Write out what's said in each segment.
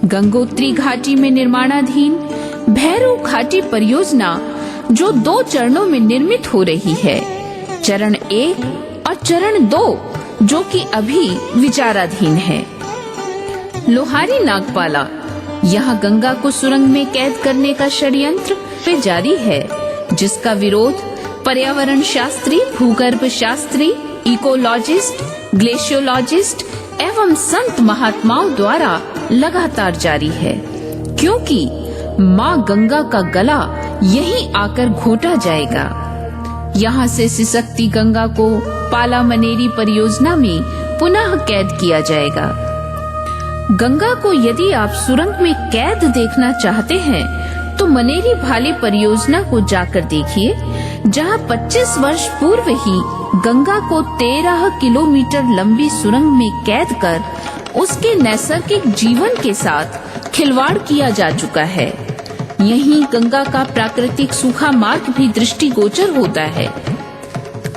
गंगोत्री घाटी में निर्माणाधीन भैरव घाटी परियोजना जो 2 चरणों में निर्मित हो रही है, चरण 1 और चरण 2, जो कि अभी विचाराधीन है। लोहारी नागपाला, यहाँ गंगा को सुरंग में कैद करने का षड्यंत्र पे जारी है, जिसका विरोध पर्यावरण शास्त्री, भूगर्भ शास्त्री, इकोलॉजिस्ट, ग्लेशियोलॉजिस्ट एवं संत महात्माओं द्वारा लगातार जारी है, क्योंकि माँ गंगा का गला यहीं आकर घोटा जाएगा। यहाँ से सिसकती गंगा को पाला मनेरी परियोजना में पुनः कैद किया जाएगा। गंगा को यदि आप सुरंग में कैद देखना चाहते हैं तो मनेरी भाले परियोजना को जाकर देखिए, जहाँ 25 वर्ष पूर्व ही गंगा को 13 किलोमीटर लंबी सुरंग में कैद कर उसके नैसर्गिक जीवन के साथ खिलवाड़ किया जा चुका है। यहीं गंगा का प्राकृतिक सूखा मार्ग भी दृष्टिगोचर होता है।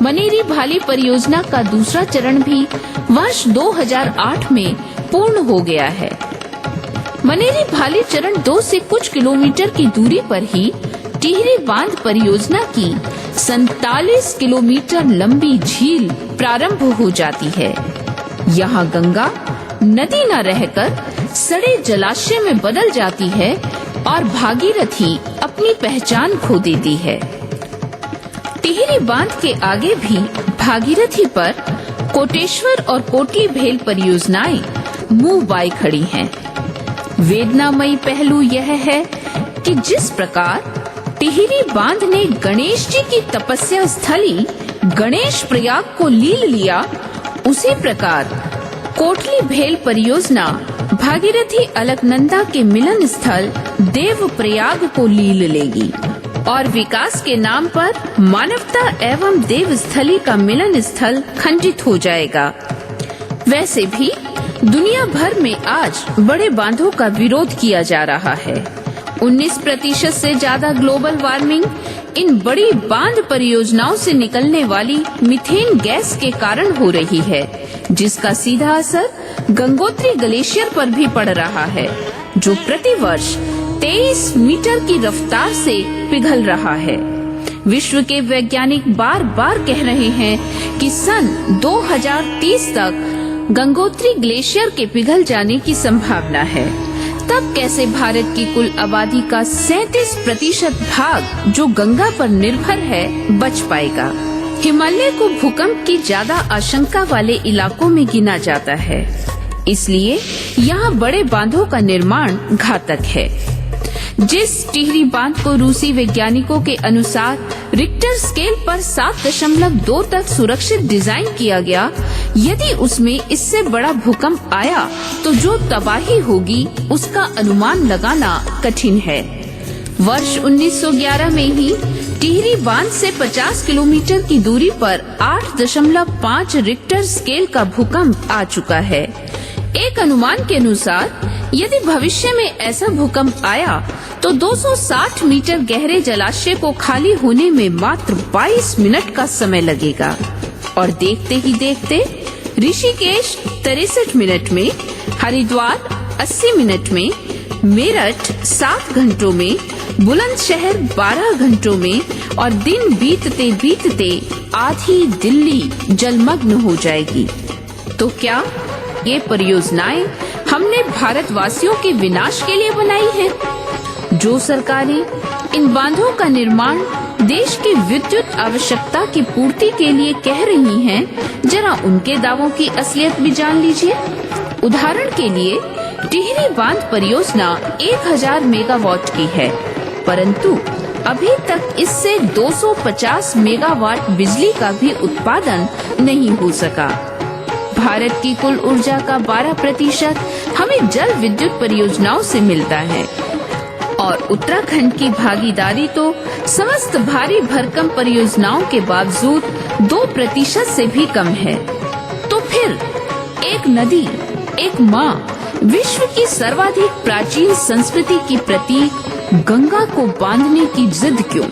मनेरी भाले परियोजना का दूसरा चरण भी वर्ष 2008 में पूर्ण हो गया है। मनेरी भाले चरण 2 से कुछ किलोमीटर की दूरी पर ही टिहरी बांध परियोजना की 47 किलोमीटर लंबी झील प्रारंभ हो जाती है। यहाँ गंगा नदी न रहकर सड़े जलाशय में बदल जाती है और भागीरथी अपनी पहचान खो देती है। टिहरी बांध के आगे भी भागीरथी पर कोटेश्वर और कोटी भेल परियोजनाएं मुंह बाई खड़ी हैं। वेदनामयी पहलू यह है कि जिस प्रकार टिहरी बांध ने गणेश जी की तपस्या स्थली गणेश प्रयाग को लील लिया, उसी प्रकार कोटली भेल परियोजना भागीरथी अलकनंदा के मिलन स्थल देव प्रयाग को लील लेगी और विकास के नाम पर मानवता एवं देव स्थली का मिलन स्थल खंडित हो जाएगा। वैसे भी दुनिया भर में आज बड़े बांधों का विरोध किया जा रहा है। 19% से ज्यादा ग्लोबल वार्मिंग इन बड़ी बांध परियोजनाओं से निकलने वाली मीथेन गैस के कारण हो रही है, जिसका सीधा असर गंगोत्री ग्लेशियर पर भी पड़ रहा है, जो प्रति वर्ष 23 मीटर की रफ्तार से पिघल रहा है। विश्व के वैज्ञानिक बार बार कह रहे हैं कि सन 2030 तक गंगोत्री ग्लेशियर के पिघल जाने की संभावना है। तब कैसे भारत की कुल आबादी का 37% भाग जो गंगा पर निर्भर है बच पाएगा। हिमालय को भूकंप की ज्यादा आशंका वाले इलाकों में गिना जाता है, इसलिए यहाँ बड़े बांधों का निर्माण घातक है। जिस टिहरी बांध को रूसी वैज्ञानिकों के अनुसार रिक्टर स्केल पर 7.2 तक सुरक्षित डिजाइन किया गया, यदि उसमें इससे बड़ा भूकंप आया तो जो तबाही होगी उसका अनुमान लगाना कठिन है। वर्ष 1911 में ही टिहरी बांध से 50 किलोमीटर की दूरी पर 8.5 रिक्टर स्केल का भूकंप आ चुका है। एक अनुमान के अनुसार यदि भविष्य में ऐसा भूकंप आया तो 260 मीटर गहरे जलाशय को खाली होने में मात्र 22 मिनट का समय लगेगा और देखते ही देखते ऋषिकेश 63 मिनट में, हरिद्वार 80 मिनट में, मेरठ 7 घंटों में, बुलंदशहर 12 घंटों में और दिन बीतते बीतते आधी दिल्ली जलमग्न हो जाएगी। तो क्या ये परियोजनाएं हमने भारतवासियों के विनाश के लिए बनाई हैं? जो सरकारें इन बांधों का निर्माण देश की विद्युत आवश्यकता की पूर्ति के लिए कह रही हैं, जरा उनके दावों की असलियत भी जान लीजिए। उदाहरण के लिए टिहरी बांध परियोजना 1000 मेगावाट की है, परंतु अभी तक इससे 250 मेगावाट बिजली का भी उत्पादन नहीं हो सका। भारत की कुल ऊर्जा का 12% हमें जल विद्युत परियोजनाओं से मिलता है और उत्तराखंड की भागीदारी तो समस्त भारी भरकम परियोजनाओं के बावजूद 2% से भी कम है। तो फिर एक नदी, एक माँ, विश्व की सर्वाधिक प्राचीन संस्कृति की प्रतीक गंगा को बांधने की जिद क्यों?